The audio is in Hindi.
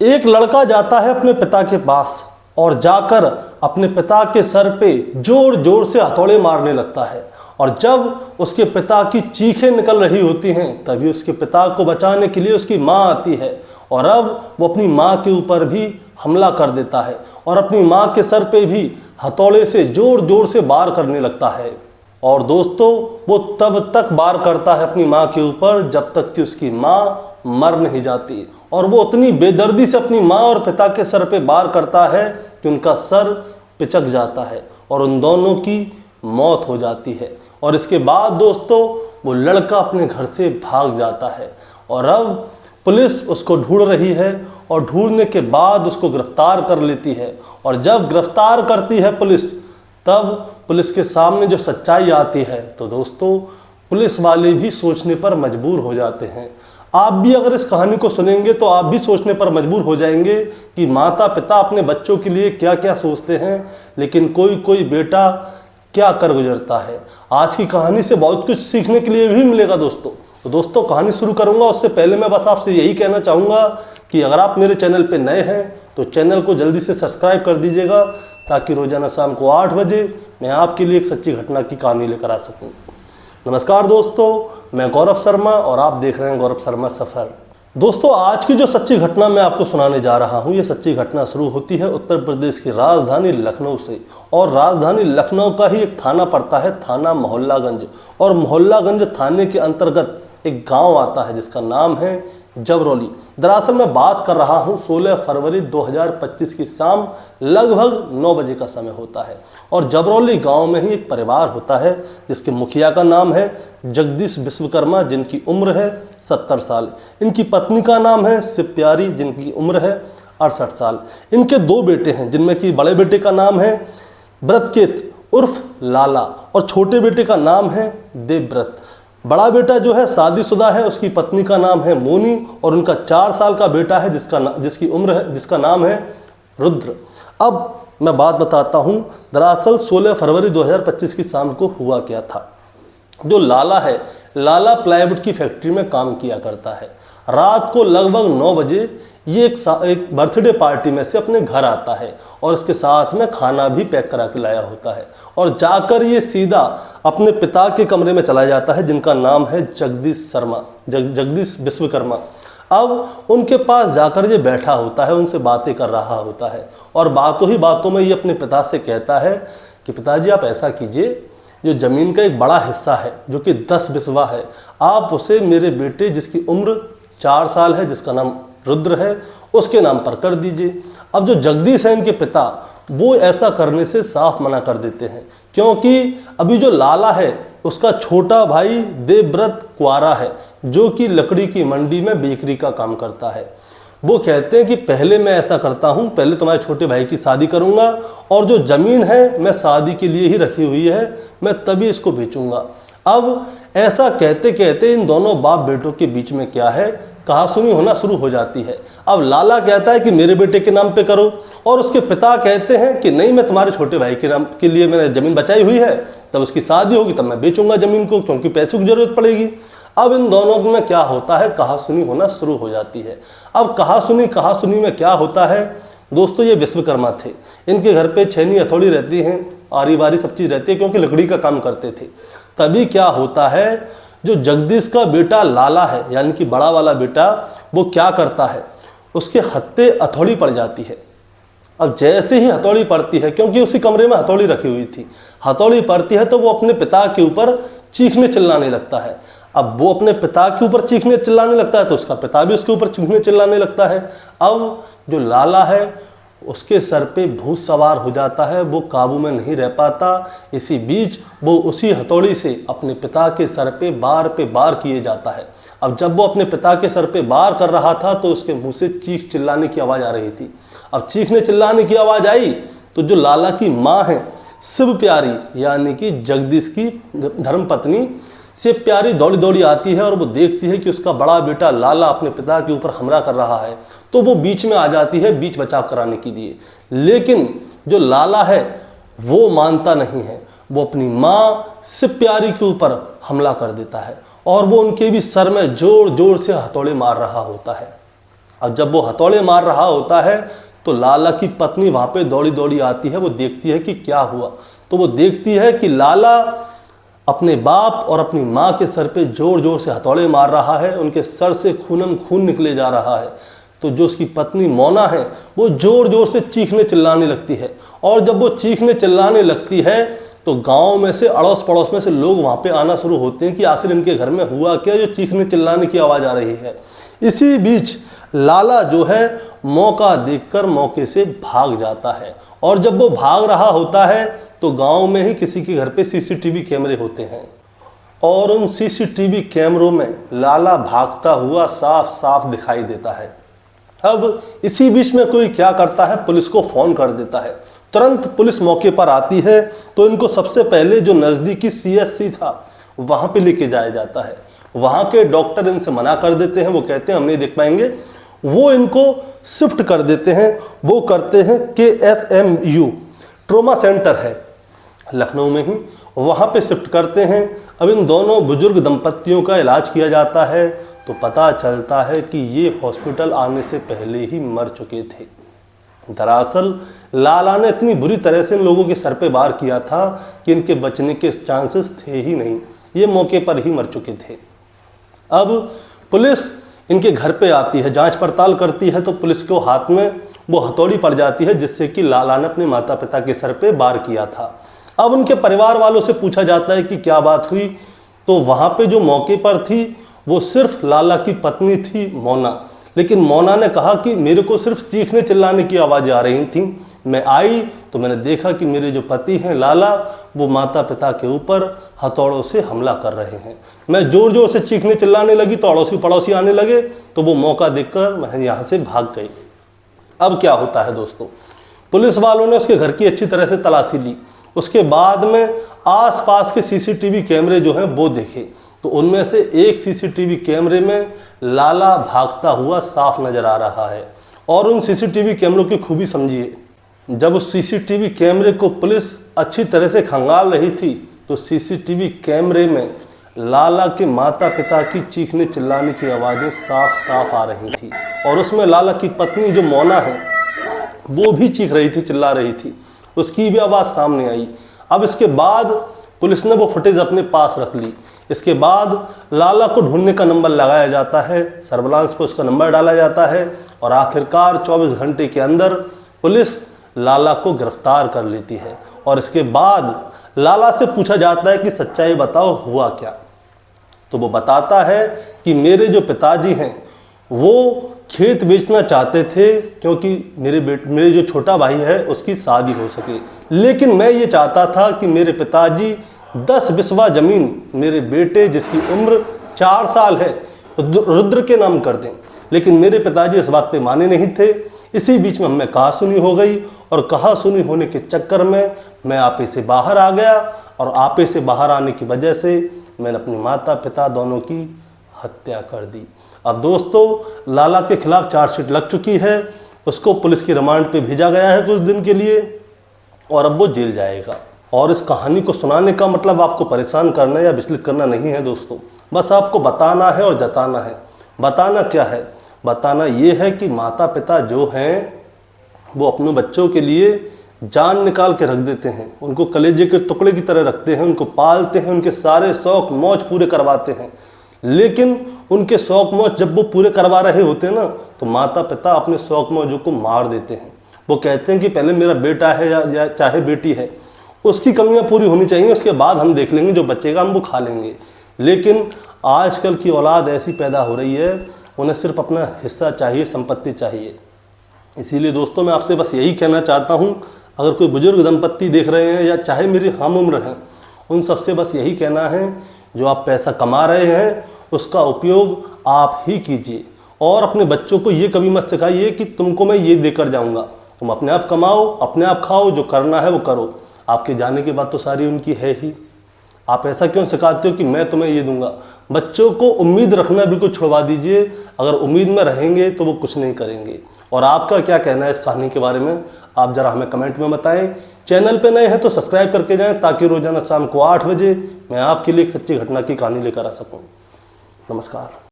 एक लड़का जाता है अपने पिता के पास और जाकर अपने पिता के सर पे जोर जोर से हथौड़े मारने लगता है। और जब उसके पिता की चीखें निकल रही होती हैं तभी उसके पिता को बचाने के लिए उसकी माँ आती है और अब वो अपनी माँ के ऊपर भी हमला कर देता है और अपनी माँ के सर पे भी हथौड़े से जोर जोर से वार करने लगता है। और दोस्तों, वो तब तक वार करता है अपनी माँ के ऊपर जब तक कि उसकी माँ मर नहीं जाती। और वो उतनी बेदर्दी से अपनी माँ और पिता के सर पे वार करता है कि उनका सर पिचक जाता है और उन दोनों की मौत हो जाती है। और इसके बाद दोस्तों, वो लड़का अपने घर से भाग जाता है और अब पुलिस उसको ढूंढ रही है और ढूंढने के बाद उसको गिरफ्तार कर लेती है। और जब गिरफ्तार करती है पुलिस, तब पुलिस के सामने जो सच्चाई आती है तो दोस्तों, पुलिस वाले भी सोचने पर मजबूर हो जाते हैं। आप भी अगर इस कहानी को सुनेंगे तो आप भी सोचने पर मजबूर हो जाएंगे कि माता पिता अपने बच्चों के लिए क्या क्या सोचते हैं, लेकिन कोई कोई बेटा क्या कर गुजरता है। आज की कहानी से बहुत कुछ सीखने के लिए भी मिलेगा दोस्तों। तो दोस्तों, कहानी शुरू करूंगा उससे पहले मैं बस आपसे यही कहना चाहूँगा कि अगर आप मेरे चैनल पे नए हैं तो चैनल को जल्दी से सब्सक्राइब कर दीजिएगा ताकि रोजाना शाम को 8 बजे मैं आपके लिए एक सच्ची घटना की कहानी लेकर आ सकूं। नमस्कार दोस्तों, मैं गौरव शर्मा और आप देख रहे हैं गौरव शर्मा सफ़र। दोस्तों, आज की जो सच्ची घटना मैं आपको सुनाने जा रहा हूं, ये सच्ची घटना शुरू होती है उत्तर प्रदेश की राजधानी लखनऊ से। और राजधानी लखनऊ का ही एक थाना पड़ता है, थाना मोहल्लागंज। और मोहल्लागंज थाने के अंतर्गत एक गांव आता है जिसका नाम है जबरौली। दरअसल मैं बात कर रहा हूं 16 फरवरी 2025 की शाम लगभग 9 बजे का समय होता है। और जबरौली गांव में ही एक परिवार होता है जिसके मुखिया का नाम है जगदीश विश्वकर्मा, जिनकी उम्र है 70 साल। इनकी पत्नी का नाम है शिवप्यारी, जिनकी उम्र है 68 साल। इनके 2 बेटे हैं जिनमें कि बड़े बेटे का नाम है व्रतकेत उर्फ लाला और छोटे बेटे का नाम है देवव्रत। बड़ा बेटा जो है शादीशुदा है, उसकी पत्नी का नाम है मोनी और उनका 4 साल का बेटा है जिसका नाम है रुद्र। अब मैं बात बताता हूँ, दरअसल 16 फरवरी 2025 की शाम को हुआ क्या था। जो लाला है, लाला प्लाईवुड की फैक्ट्री में काम किया करता है। रात को लगभग 9 बजे ये एक बर्थडे पार्टी में से अपने घर आता है और इसके साथ में खाना भी पैक करा के लाया होता है। और जाकर ये सीधा अपने पिता के कमरे में चला जाता है जिनका नाम है जगदीश विश्वकर्मा। अब उनके पास जाकर ये बैठा होता है, उनसे बातें कर रहा होता है और बातों ही बातों में ये अपने पिता से कहता है कि पिताजी आप ऐसा कीजिए, जो ज़मीन का एक बड़ा हिस्सा है जो कि 10 बिस्वा है, आप उसे मेरे बेटे जिसकी उम्र 4 साल है, जिसका नाम रुद्र है, उसके नाम पर कर दीजिए। अब जो जगदीश है इनके पिता, वो ऐसा करने से साफ मना कर देते हैं क्योंकि अभी जो लाला है उसका छोटा भाई देवव्रत कुंवारा है जो कि लकड़ी की मंडी में बेकरी का काम करता है। वो कहते हैं कि पहले मैं ऐसा करता हूँ, पहले तुम्हारे छोटे भाई की शादी करूँगा और जो ज़मीन है मैं शादी के लिए ही रखी हुई है, मैं तभी इसको बेचूंगा। अब ऐसा कहते कहते इन दोनों बाप बेटों के बीच में क्या है, कहासुनी होना शुरू हो जाती है। अब लाला कहता है कि मेरे बेटे के नाम पे करो और उसके पिता कहते हैं कि नहीं, मैं तुम्हारे छोटे भाई के नाम के लिए मैंने ज़मीन बचाई हुई है, तब उसकी शादी होगी तब मैं बेचूंगा ज़मीन को क्योंकि पैसे की ज़रूरत पड़ेगी। अब इन दोनों में क्या होता है, कहासुनी होना शुरू हो जाती है। अब कहासुनी में क्या होता है दोस्तों, ये विश्वकर्मा थे, इनके घर पे छेनी हथौड़ी रहती हैं, आरी बारी सब चीज़ रहती है क्योंकि लकड़ी का काम करते थे। तभी क्या होता है, जो जगदीश का बेटा लाला है यानी कि बड़ा वाला बेटा, वो क्या करता है, उसके हत्थे हथौड़ी पड़ जाती है। अब जैसे ही हथौड़ी पड़ती है, क्योंकि उसी कमरे में हथौड़ी रखी हुई थी, हथौड़ी पड़ती है तो वो अपने पिता के ऊपर चीखने चिल्लाने लगता है। अब वो अपने पिता के ऊपर चीखने चिल्लाने लगता है तो उसका पिता भी उसके ऊपर चीखने चिल्लाने लगता है। अब जो लाला है उसके सर पे भूत सवार हो जाता है, वो काबू में नहीं रह पाता। इसी बीच वो उसी हथौड़ी से अपने पिता के सर पे बार किए जाता है। अब जब वो अपने पिता के सर पे बार कर रहा था तो उसके मुंह से चीख चिल्लाने की आवाज़ आ रही थी। अब चीखने चिल्लाने की आवाज़ आई तो जो लाला की माँ है शिवप्यारी यानी कि जगदीश की धर्मपत्नी शिवप्यारी दौड़ी दौड़ी आती है और वो देखती है कि उसका बड़ा बेटा लाला अपने पिता के ऊपर हमला कर रहा है, तो वो बीच में आ जाती है बीच बचाव कराने के लिए। लेकिन जो लाला है वो मानता नहीं है, वो अपनी माँ शिवप्यारी के ऊपर हमला कर देता है और वो उनके भी सर में जोर जोर से हथौड़े मार रहा होता है। अब जब वो हथौड़े मार रहा होता है तो लाला की पत्नी वहाँ पे दौड़ी दौड़ी आती है। वो देखती है कि क्या हुआ, तो वो देखती है कि लाला अपने बाप और अपनी माँ के सर पे जोर जोर से हथौड़े मार रहा है, उनके सर से खूनम खून निकले जा रहा है। तो जो उसकी पत्नी मोना है वो जोर जोर से चीखने चिल्लाने लगती है, और जब वो चीखने चिल्लाने लगती है तो गांव में से अड़ोस पड़ोस में से लोग वहाँ पे आना शुरू होते हैं कि आखिर इनके घर में हुआ क्या, जो चीखने चिल्लाने की आवाज़ आ रही है। इसी बीच लाला जो है मौका देखकर मौके से भाग जाता है, और जब वो भाग रहा होता है तो गांव में ही किसी के घर पे सीसीटीवी कैमरे होते हैं, और उन सीसीटीवी कैमरों में लाला भागता हुआ साफ साफ दिखाई देता है। अब इसी बीच में कोई क्या करता है, पुलिस को फ़ोन कर देता है। तुरंत पुलिस मौके पर आती है तो इनको सबसे पहले जो नज़दीकी CSC था वहाँ पे लेके जाया जाता है। वहाँ के डॉक्टर इनसे मना कर देते हैं, वो कहते हैं हम नहीं देख पाएंगे। वो इनको शिफ्ट कर देते हैं, वो करते हैं KSMU ट्रोमा सेंटर है लखनऊ में ही, वहाँ पे शिफ्ट करते हैं। अब इन दोनों बुजुर्ग दंपतियों का इलाज किया जाता है तो पता चलता है कि ये हॉस्पिटल आने से पहले ही मर चुके थे। दरअसल लाला ने इतनी बुरी तरह से इन लोगों के सर पे वार किया था कि इनके बचने के चांसेस थे ही नहीं, ये मौके पर ही मर चुके थे। अब पुलिस इनके घर पे आती है, जांच पड़ताल करती है, तो पुलिस को हाथ में वो हथौड़ी पड़ जाती है जिससे कि लाला ने अपने माता पिता के सर पे वार किया था। अब उनके परिवार वालों से पूछा जाता है कि क्या बात हुई, तो वहाँ पे जो मौके पर थी वो सिर्फ लाला की पत्नी थी मोना, लेकिन मोना ने कहा कि मेरे को सिर्फ चीखने चिल्लाने की आवाज़ आ रही थी। मैं आई तो मैंने देखा कि मेरे जो पति हैं लाला, वो माता पिता के ऊपर हथौड़ों से हमला कर रहे हैं। मैं जोर जोर से चीखने चिल्लाने लगी तो अड़ोसी पड़ोसी आने लगे, तो वो मौका देखकर मैं यहाँ से भाग गई। अब क्या होता है दोस्तों, पुलिस वालों ने उसके घर की अच्छी तरह से तलाशी ली। उसके बाद में आसपास के सीसीटीवी कैमरे जो हैं वो देखे, तो उनमें से एक सीसीटीवी कैमरे में लाला भागता हुआ साफ नज़र आ रहा है। और उन सीसीटीवी कैमरों की खूबी समझिए, जब उस सीसीटीवी कैमरे को पुलिस अच्छी तरह से खंगाल रही थी तो सीसीटीवी कैमरे में लाला के माता पिता की चीखने चिल्लाने की आवाज़ें साफ साफ आ रही थी, और उसमें लाला की पत्नी जो मोना है वो भी चीख रही थी, चिल्ला रही थी, उसकी भी आवाज़ सामने आई। अब इसके बाद पुलिस ने वो फुटेज अपने पास रख ली। इसके बाद लाला को ढूंढने का नंबर लगाया जाता है, सर्विलांस पे उसका नंबर डाला जाता है, और आखिरकार 24 घंटे के अंदर पुलिस लाला को गिरफ्तार कर लेती है। और इसके बाद लाला से पूछा जाता है कि सच्चाई बताओ हुआ क्या, तो वो बताता है कि मेरे जो पिताजी हैं वो खेत बेचना चाहते थे क्योंकि मेरे जो छोटा भाई है उसकी शादी हो सके, लेकिन मैं ये चाहता था कि मेरे पिताजी 10 बिस्वा ज़मीन मेरे बेटे जिसकी उम्र 4 साल है रुद्र के नाम कर दें, लेकिन मेरे पिताजी इस बात पे माने नहीं थे। इसी बीच में हमें कहा सुनी हो गई, और कहा सुनी होने के चक्कर में मैं आपे से बाहर आ गया, और आपे से बाहर आने की वजह से मैंने अपने माता पिता दोनों की हत्या कर दी। अब दोस्तों लाला के खिलाफ चार्जशीट लग चुकी है, उसको पुलिस की रिमांड पे भेजा गया है कुछ दिन के लिए, और अब वो जेल जाएगा। और इस कहानी को सुनाने का मतलब आपको परेशान करना या विचलित करना नहीं है दोस्तों, बस आपको बताना है और जताना है। बताना क्या है, बताना ये है कि माता पिता जो हैं वो अपने बच्चों के लिए जान निकाल के रख देते हैं, उनको कलेजे के टुकड़े की तरह रखते हैं, उनको पालते हैं, उनके सारे शौक मौज पूरे करवाते हैं, लेकिन उनके शौक मौज जब वो पूरे करवा रहे होते हैं ना तो माता पिता अपने शौक मौजों को मार देते हैं। वो कहते हैं कि पहले मेरा बेटा है या चाहे बेटी है, उसकी कमियां पूरी होनी चाहिए, उसके बाद हम देख लेंगे, जो बचेगा हम वो खा लेंगे। लेकिन आजकल की औलाद ऐसी पैदा हो रही है, उन्हें सिर्फ अपना हिस्सा चाहिए, संपत्ति चाहिए। इसीलिए दोस्तों मैं आपसे बस यही कहना चाहता हूँ, अगर कोई बुजुर्ग दंपत्ति देख रहे हैं या चाहे मेरी हम उम्र हैं, उन सबसे बस यही कहना है, जो आप पैसा कमा रहे हैं उसका उपयोग आप ही कीजिए, और अपने बच्चों को ये कभी मत सिखाइए कि तुमको मैं ये देकर जाऊँगा। तुम अपने आप कमाओ, अपने आप खाओ, जो करना है वो करो, आपके जाने के बाद तो सारी उनकी है ही। आप ऐसा क्यों सिखाते हो कि मैं तुम्हें ये दूंगा। बच्चों को उम्मीद रखना बिल्कुल छुड़वा दीजिए, अगर उम्मीद में रहेंगे तो वो कुछ नहीं करेंगे। और आपका क्या कहना है इस कहानी के बारे में, आप ज़रा हमें कमेंट में बताएं। चैनल पे नए हैं तो सब्सक्राइब करके जाएं, ताकि रोजाना शाम को 8 बजे मैं आपके लिए एक सच्ची घटना की कहानी लेकर आ सकूं। नमस्कार।